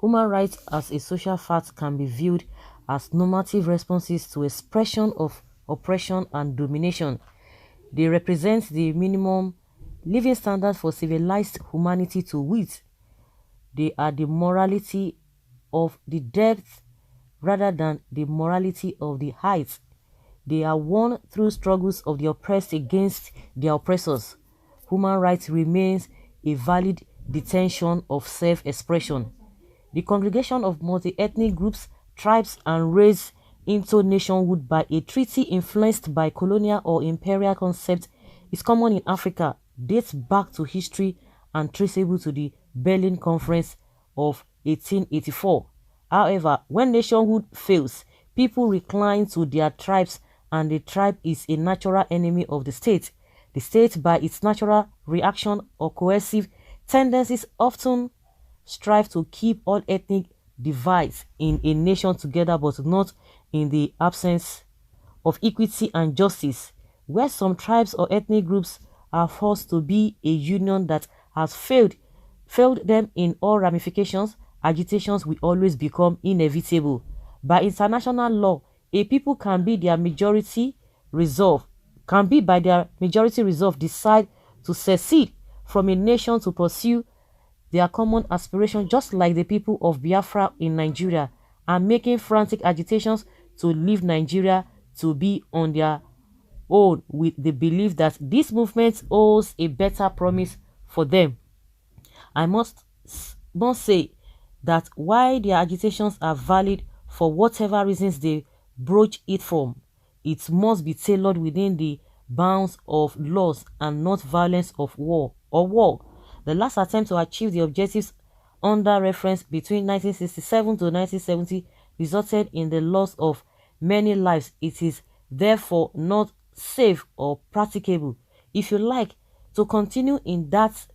Human rights as a social fact can be viewed as normative responses to expression of oppression and domination. They represent the minimum living standard for civilized humanity, to wit. They are the morality of the depth rather than the morality of the height. They are won through struggles of the oppressed against their oppressors. Human rights remains a valid detention of self-expression. The congregation of multi-ethnic groups, tribes, and race into nationhood by a treaty influenced by colonial or imperial concepts is common in Africa, dates back to history, and traceable to the Berlin Conference of 1884. However, when nationhood fails, people recline to their tribes, and the tribe is a natural enemy of the state. The state, by its natural reaction or coercive tendencies, often strive to keep all ethnic divides in a nation together, but not in the absence of equity and justice. Where some tribes or ethnic groups are forced to be a union that has failed them in all ramifications, agitations will always become inevitable. By international law, a people can be by their majority resolve decide to secede from a nation to pursue their common aspiration, just like the people of Biafra in Nigeria are making frantic agitations to leave Nigeria to be on their own, with the belief that this movement holds a better promise for them. I must say that while their agitations are valid for whatever reasons they broach it from, it must be tailored within the bounds of laws and not violence of war. The last attempt to achieve the objectives under reference between 1967 to 1970 resulted in the loss of many lives. It is therefore not safe or practicable. If you like to continue in that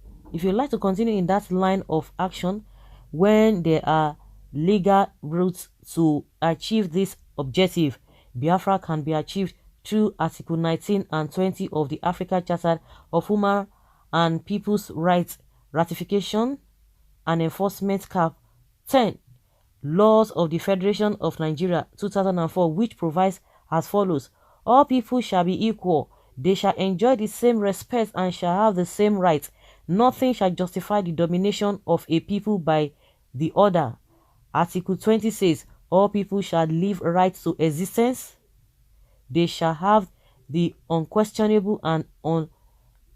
line of action, when there are legal routes to achieve this objective, Biafra can be achieved through Article 19 and 20 of the Africa Charter of Human and People's Rights ratification and enforcement. Cap 10, Laws of the Federation of Nigeria 2004, which provides as follows: all people shall be equal, they shall enjoy the same respect and shall have the same rights. Nothing shall justify the domination of a people by the other. Article 20 says all people shall live right to existence. They shall have the unquestionable and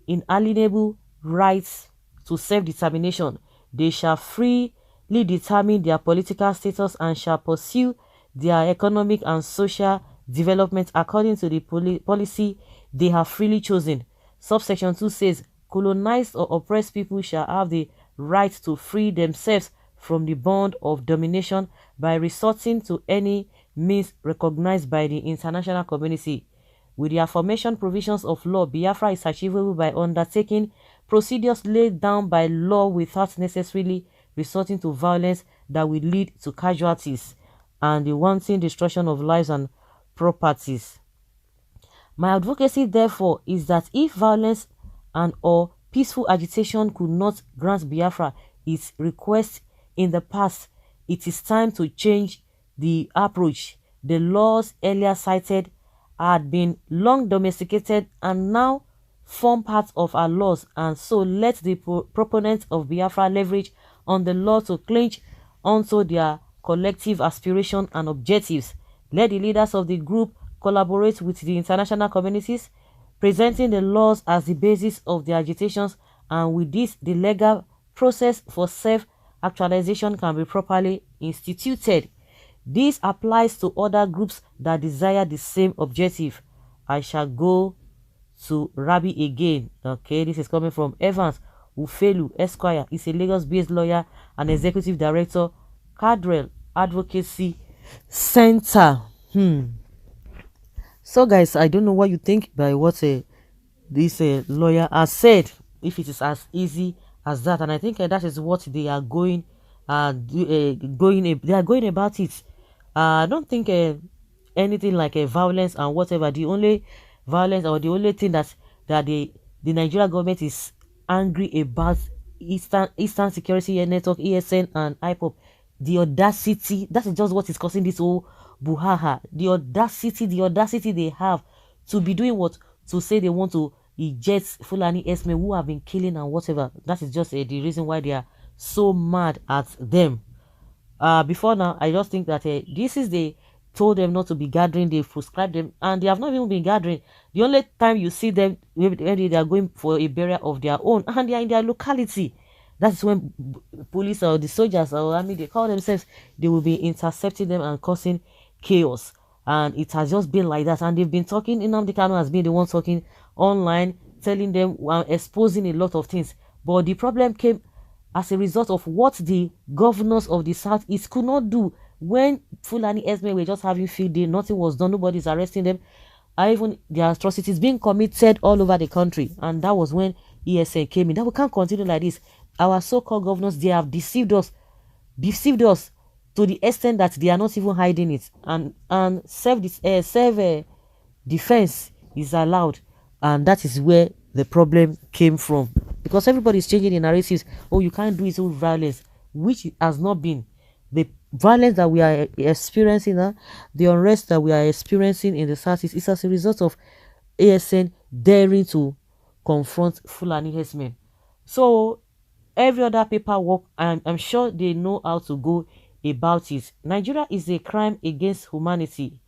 inalienable rights to self-determination. They shall freely determine their political status and shall pursue their economic and social development according to the policy they have freely chosen. Subsection 2 says colonized or oppressed people shall have the right to free themselves from the bond of domination by resorting to any means recognized by the international community. With the aforementioned provisions of law, Biafra is achievable by undertaking procedures laid down by law without necessarily resorting to violence that will lead to casualties and the wanton destruction of lives and properties. My advocacy, therefore, is that if violence and or peaceful agitation could not grant Biafra its request in the past, it is time to change the approach. The laws earlier cited had been long domesticated and now form part of our laws, and so let the proponents of Biafra leverage on the law to clinch onto their collective aspiration and objectives. Let the leaders of the group collaborate with the international communities, presenting the laws as the basis of their agitations, and with this the legal process for self-actualization can be properly instituted. This applies to other groups that desire the same objective. I shall go to Rabi again. Okay, this is coming from Evans Ufelu Esquire. He's a Lagos-based lawyer and executive director, Cadrell Advocacy Center. So guys, I don't know what you think by what this lawyer has said, if it is as easy as that, and I think that is what they are going about it. I don't think anything like violence and whatever. The only violence or the only thing that the Nigerian government is angry about Eastern Security Network, ESN, and IPOB the audacity, that is just what is causing this whole buhaha. The audacity they have to be doing what? To say they want to eject Fulani Esme who have been killing and whatever. That is just the reason why they are so mad at them. Before now, I just think that this is they told them not to be gathering, they prescribed them, and they have not even been gathering. The only time you see them, maybe they are going for a burial of their own, and they are in their locality. That's when police or the soldiers or army, they call themselves, they will be intercepting them and causing chaos. And it has just been like that. And they've been talking, Nnamdi Kanu has been the one talking online, telling them, exposing a lot of things. But the problem came as a result of what the governors of the Southeast could not do. When Fulani Esme were just having field day, nothing was done, nobody's arresting them. Even the atrocities being committed all over the country. And that was when ESN came in. That we can't continue like this. Our so-called governors, they have deceived us to the extent that they are not even hiding it. And self-defense is allowed. And that is where the problem came from. Because everybody is changing the narratives. Oh, you can't do it with violence, which has not been. The violence that we are experiencing now, the unrest that we are experiencing in the Southeast is as a result of ASN daring to confront Fulani herdsmen. So every other paperwork, I'm sure they know how to go about it. Nigeria is a crime against humanity.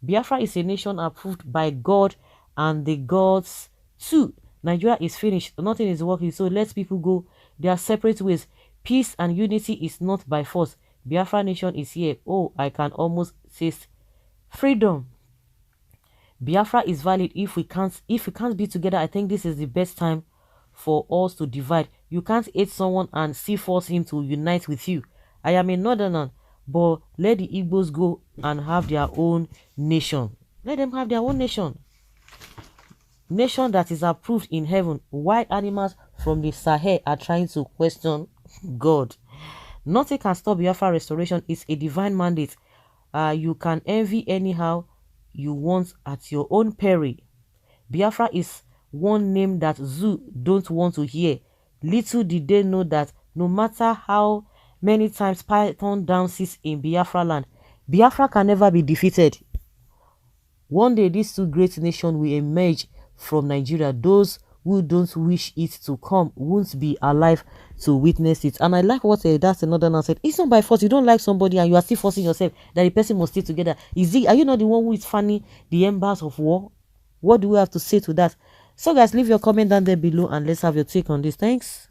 Biafra is a nation approved by God and the gods too. Nigeria is finished. Nothing is working. So let people go their separate ways. Peace and unity is not by force. Biafra nation is here. Oh, I can almost taste freedom. Biafra is valid if we can't be together. I think this is the best time for us to divide. You can't hate someone and still force him to unite with you. I am a northerner, but let the Igbos go and have their own nation. Let them have their own nation. Nation that is approved in heaven. Wild animals from the Sahel are trying to question God. Nothing can stop Biafra restoration. It's a divine mandate. You can envy anyhow you want at your own peril. Biafra is one name that Zoo don't want to hear. Little did they know that no matter how many times Python dances in Biafra land, Biafra can never be defeated. One day these two great nations will emerge from Nigeria. Those who don't wish it to come won't be alive to witness it. And I like what that's another man said. It's not by force. You don't like somebody and you are still forcing yourself that the person must stay together. Are you not the one who is fanning the embers of war? What do we have to say to that? So guys, leave your comment down there below and let's have your take on this. Thanks.